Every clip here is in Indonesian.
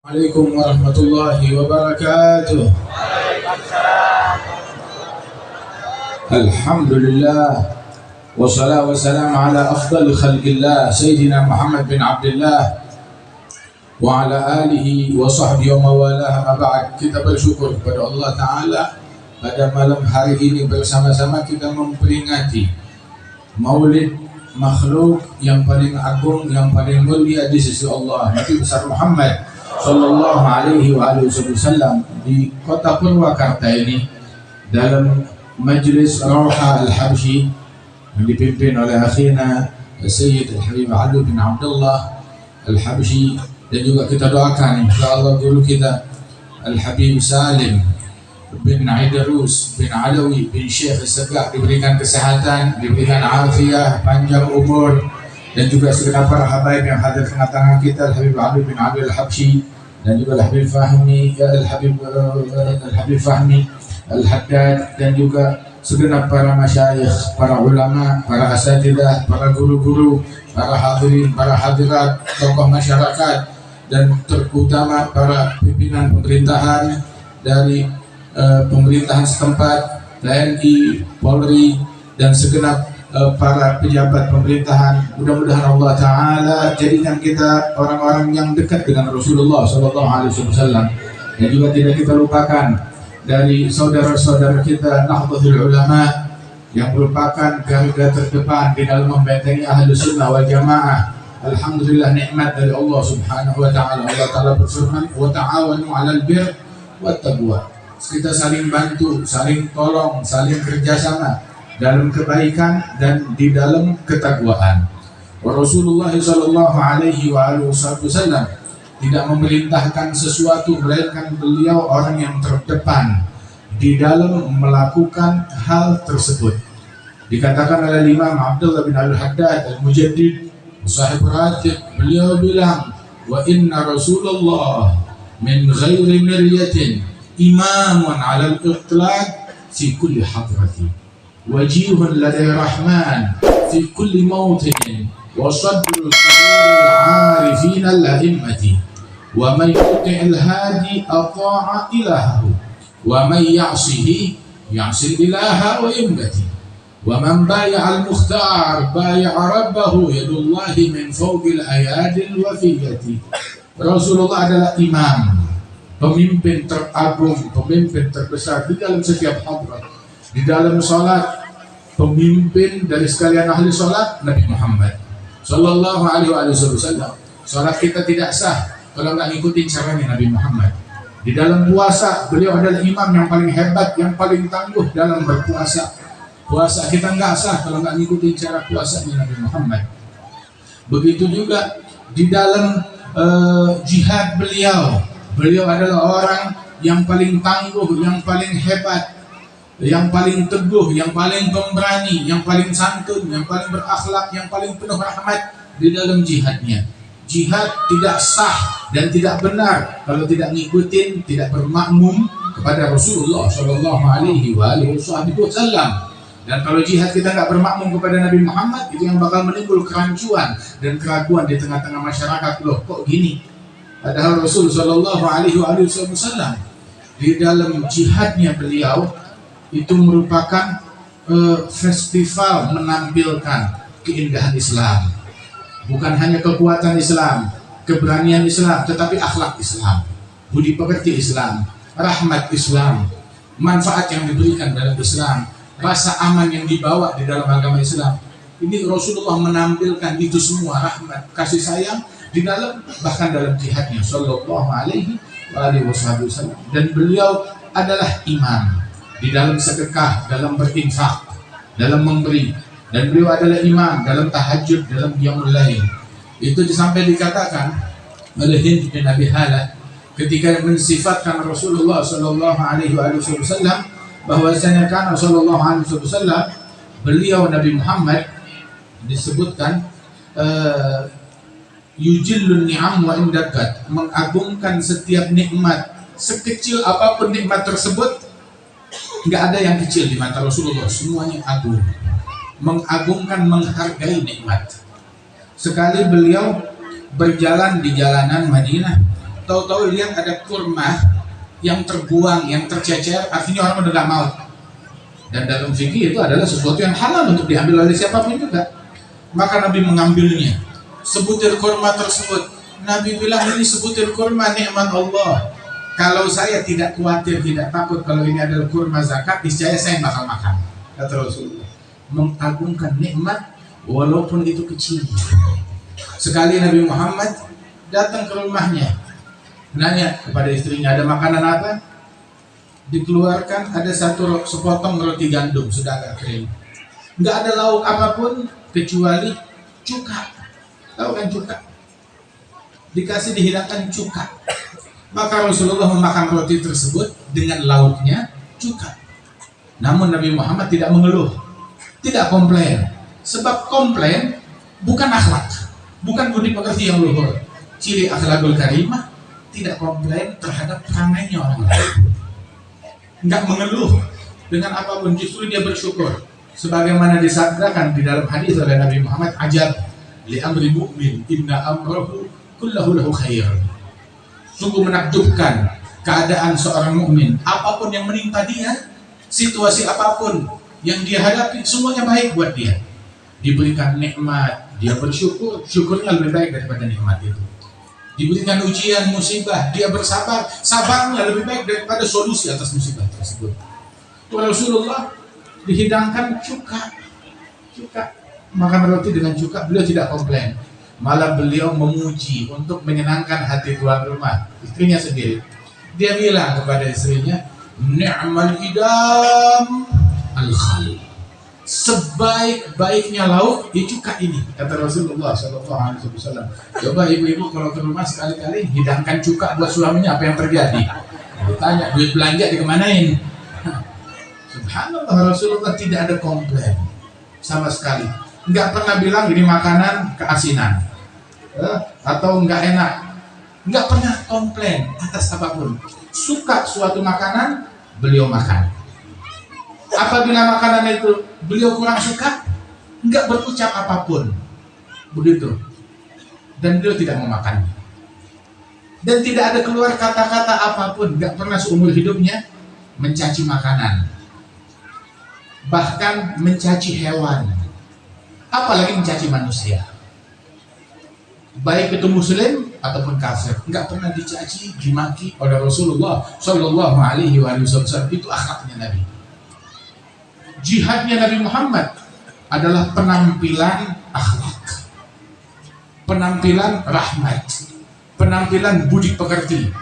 Assalamualaikum warahmatullahi wabarakatuh. Alhamdulillah wassalatu wassalamu ala afdal khalqillah Sayyidina Muhammad bin Abdullah wa ala alihi wa sahbihi wa mawalah. Ba'd, kita bersyukur kepada Allah Ta'ala pada malam hari ini bersama-sama kita memperingati Maulid makhluk yang paling agung, yang paling mulia di sisi Allah, Nabi besar Muhammad Sallallahu alaihi wasallam di kota Purwakarta ini, dalam majlis Rawha Al-Habsyi yang dipimpin oleh akhina Sayyid Al-Habib Ali bin Abdullah Al-Habsyi, dan juga kita doakan insyaallah guru kita Al-Habib Salim bin Aidarus bin Alawi bin Syekh Segak diberikan kesehatan, diberikan afiah, panjang umur, dan juga segenap para habaib yang hadir tengah-tengah kita, Al-Habib Ali bin Abi Al-Habsyi, dan juga Al-Habib Fahmi, Al-Habib Fahmi Al-Haddad, dan juga segenap para masyayikh, para ulama, para asatidah, para guru-guru, para hadirin, para hadirat, tokoh masyarakat, dan terutama para pimpinan pemerintahan dari pemerintahan setempat, TNI, Polri, dan segenap para pejabat pemerintahan. Mudah-mudahan Allah Ta'ala jadikan kita orang-orang yang dekat dengan Rasulullah SAW, dan juga tidak kita lupakan dari saudara-saudara kita Nahdlatul Ulama yang merupakan garda terdepan di dalam membentengi Ahlus Sunnah wal Jamaah. Alhamdulillah, nikmat dari Allah Subhanahu wa Ta'ala. Allah Ta'ala berfirman, wa ta'awanu 'alal birri wat taqwa. Kita saling bantu, saling tolong, saling kerjasama dalam kebaikan dan di dalam ketakwaan. Rasulullah sallallahu alaihi wasallam tidak memerintahkan sesuatu melainkan beliau orang yang terdepan di dalam melakukan hal tersebut. Dikatakan oleh Imam Abdullah bin Al-Haddad Al-Mujaddid Sahib Ratib, beliau bilang, wa inna Rasulullah min ghairi miryatin imamun 'ala al-iqtlaq fi kulli hadrati, wajihun ladai rahman fi kulli mawtin, wa sadru al-arifin al-a'immati, wa man yuti'il hadi ata'a ilahahu, wa man ya'sihi ya'sil ilaha wa immati, wa man baya'a al-mukhtar baya'a rabbahu, yadullahi min fawqil ayadil wafiyati. Rasulullah adalah imam, pemimpin teragung, pemimpin terbesar di dalam setiap hadrat. Di dalam salat, pemimpin dari sekalian ahli salat Nabi Muhammad Sallallahu alaihi wasallam. Salat kita tidak sah kalau nggak ngikutin caranya Nabi Muhammad. Di dalam puasa, beliau adalah imam yang paling hebat, yang paling tangguh dalam berpuasa. Puasa kita nggak sah kalau nggak ngikutin cara puasanya Nabi Muhammad. Begitu juga di dalam jihad beliau adalah orang yang paling tangguh, yang paling hebat, yang paling teguh, yang paling pemberani, yang paling santun, yang paling berakhlak, yang paling penuh rahmat di dalam jihadnya. Jihad tidak sah dan tidak benar kalau tidak ngikutin, tidak bermakmum kepada Rasulullah Shallallahu Alaihi Wasallam. Dan kalau jihad kita nggak bermakmum kepada Nabi Muhammad, itu yang bakal menimbul kerancuan dan keraguan di tengah-tengah masyarakat. Loh, kok gini? Padahal Rasul Shallallahu Alaihi Wasallam di dalam jihadnya beliau itu merupakan festival menampilkan keindahan Islam, bukan hanya kekuatan Islam, keberanian Islam, tetapi akhlak Islam, budi pekerti Islam, rahmat Islam, manfaat yang diberikan dalam Islam, rasa aman yang dibawa di dalam agama Islam. Ini Rasulullah menampilkan itu semua, rahmat, kasih sayang di dalam, bahkan dalam jihadnya Sallallahu Alaihi Wasallam. Dan beliau adalah imam di dalam sedekah, dalam berinfak, dalam memberi, dan beliau adalah imam dalam tahajud, dalam qiyamul lail. Itu sampai dikatakan oleh Hind bin Abi Hala ketika mensifatkan Rasulullah Sallallahu Alaihi Wasallam bahwasanya kan Rasulullah Alaihi Wasallam, beliau Nabi Muhammad disebutkan yujillun ni'am wa indakat, mengagungkan setiap nikmat, sekecil apapun nikmat tersebut, nggak ada yang kecil di mata Rasulullah, semuanya agung, mengagungkan, menghargai nikmat. Sekali beliau berjalan di jalanan Madinah, tahu-tahu lihat ada kurma yang terbuang, yang tercecer, artinya orang udah gak mau. Dan dalam fikih itu adalah sesuatu yang halal untuk diambil oleh siapapun juga. Maka Nabi mengambilnya, sebutir kurma tersebut. Nabi bilang, ini sebutir kurma nikmat Allah. Kalau saya tidak khawatir, tidak takut kalau ini adalah kurma zakat, niscaya saya bakal makan. Kata Rasulullah, mengagungkan nikmat walaupun itu kecil. Sekali Nabi Muhammad datang ke rumahnya, nanya kepada istrinya, ada makanan apa? Dikeluarkan ada sepotong roti gandum sudah agak kering. Nggak ada lauk apapun kecuali cuka. Tahu kan cuka? Dikasih dihidangkan cuka. Maka Rasulullah memakan roti tersebut dengan lauknya cuka. Namun Nabi Muhammad tidak mengeluh, tidak komplain. Sebab komplain bukan akhlak, bukan budi pekerti yang luhur. Ciri akhlakul karimah, tidak komplain terhadap perangainya orang lain. Enggak mengeluh dengan apapun, justru dia bersyukur. Sebagaimana disabdakan di dalam hadis oleh Nabi Muhammad, ajab li amri mu'min inna amrahu kullahu lahu khair. Sungguh menakjubkan keadaan seorang mukmin, apapun yang menimpa dia, situasi apapun yang dia hadapi, semuanya baik buat dia. Diberikan nikmat, dia bersyukur, syukurnya lebih baik daripada nikmat itu. Diberikan ujian, musibah, dia bersabar, sabarnya lebih baik daripada solusi atas musibah tersebut. Rasulullah dihidangkan cuka, makan roti dengan cuka, beliau tidak komplain. Malah beliau memuji untuk menyenangkan hati tuan rumah, istrinya sendiri. Dia bilang kepada istrinya, ni'mal idam al-khal. Sebaik-baiknya lauk di cuka ini, kata Rasulullah SAW. Coba ibu-ibu kalau ke rumah sekali-kali hidangkan cuka buat suaminya, apa yang terjadi? Ditanya, duit belanja dikemanain? Subhanallah, Rasulullah tidak ada komplain sama sekali. Nggak pernah bilang ini makanan keasinan atau nggak enak. Nggak pernah komplain atas apapun. Suka suatu makanan, beliau makan. Apabila makanan itu beliau kurang suka, nggak berucap apapun, begitu. Dan beliau tidak memakannya. Dan tidak ada keluar kata-kata apapun, nggak pernah seumur hidupnya mencaci makanan, bahkan mencaci hewan, apalagi mencaci manusia. Baik itu muslim ataupun kafir, nggak pernah dicaci, dimaki oleh Rasulullah Shallallahu Alaihi Wasallam. Itu akhlaknya Nabi. Jihadnya Nabi Muhammad adalah penampilan akhlak, penampilan rahmat, penampilan budi pekerti,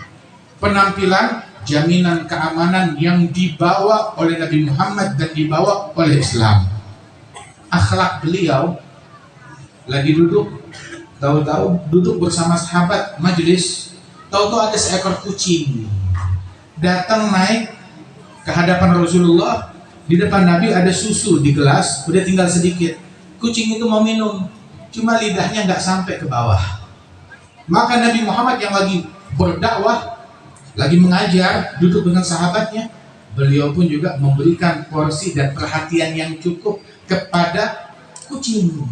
penampilan jaminan keamanan yang dibawa oleh Nabi Muhammad dan dibawa oleh Islam. Akhlak beliau lagi duduk, tahu-tahu duduk bersama sahabat majelis, tahu-tahu ada seekor kucing datang naik ke hadapan Rasulullah. Di depan Nabi ada susu di gelas, udah tinggal sedikit. Kucing itu mau minum, cuma lidahnya nggak sampai ke bawah. Maka Nabi Muhammad yang lagi berdakwah, lagi mengajar, duduk dengan sahabatnya, beliau pun juga memberikan porsi dan perhatian yang cukup kepada kucing.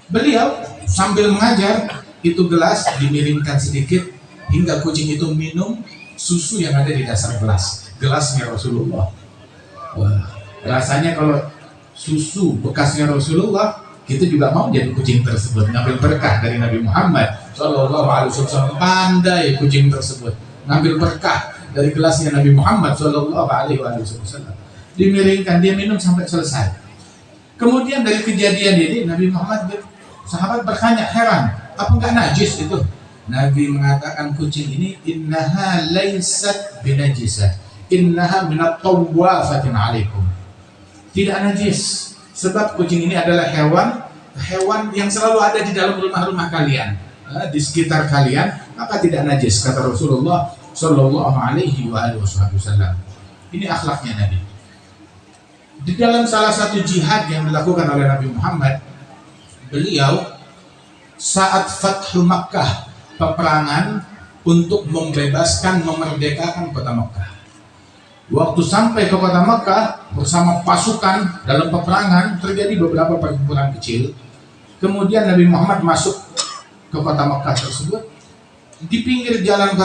Beliau sambil mengajar, itu gelas dimiringkan sedikit hingga kucing itu minum susu yang ada di dasar gelasnya Rasulullah. Wah, rasanya kalau susu bekasnya Rasulullah, kita juga mau jadi kucing tersebut, ngambil berkah dari Nabi Muhammad Shallallahu Alaihi Wasallam. Pandai kucing tersebut ngambil berkah dari gelasnya Nabi Muhammad Shallallahu Alaihi Wasallam. Dimiringkan, dia minum sampai selesai. Kemudian dari kejadian ini Nabi Muhammad, sahabat bertanya heran, apa enggak najis itu? Nabi mengatakan kucing ini innaha laysat binajisah, innaha minat tawwafatin alaikum. Tidak najis, sebab kucing ini adalah hewan yang selalu ada di dalam rumah-rumah kalian, di sekitar kalian, maka tidak najis, kata Rasulullah Shallallahu Alaihi Wasallam. Ini akhlaknya Nabi. Di dalam salah satu jihad yang dilakukan oleh Nabi Muhammad, beliau saat Fathu Makkah, peperangan untuk membebaskan, memerdekakan kota Makkah. Waktu sampai ke kota Makkah bersama pasukan dalam peperangan, terjadi beberapa pertempuran kecil. Kemudian Nabi Muhammad masuk ke kota Makkah tersebut. di pinggir jalan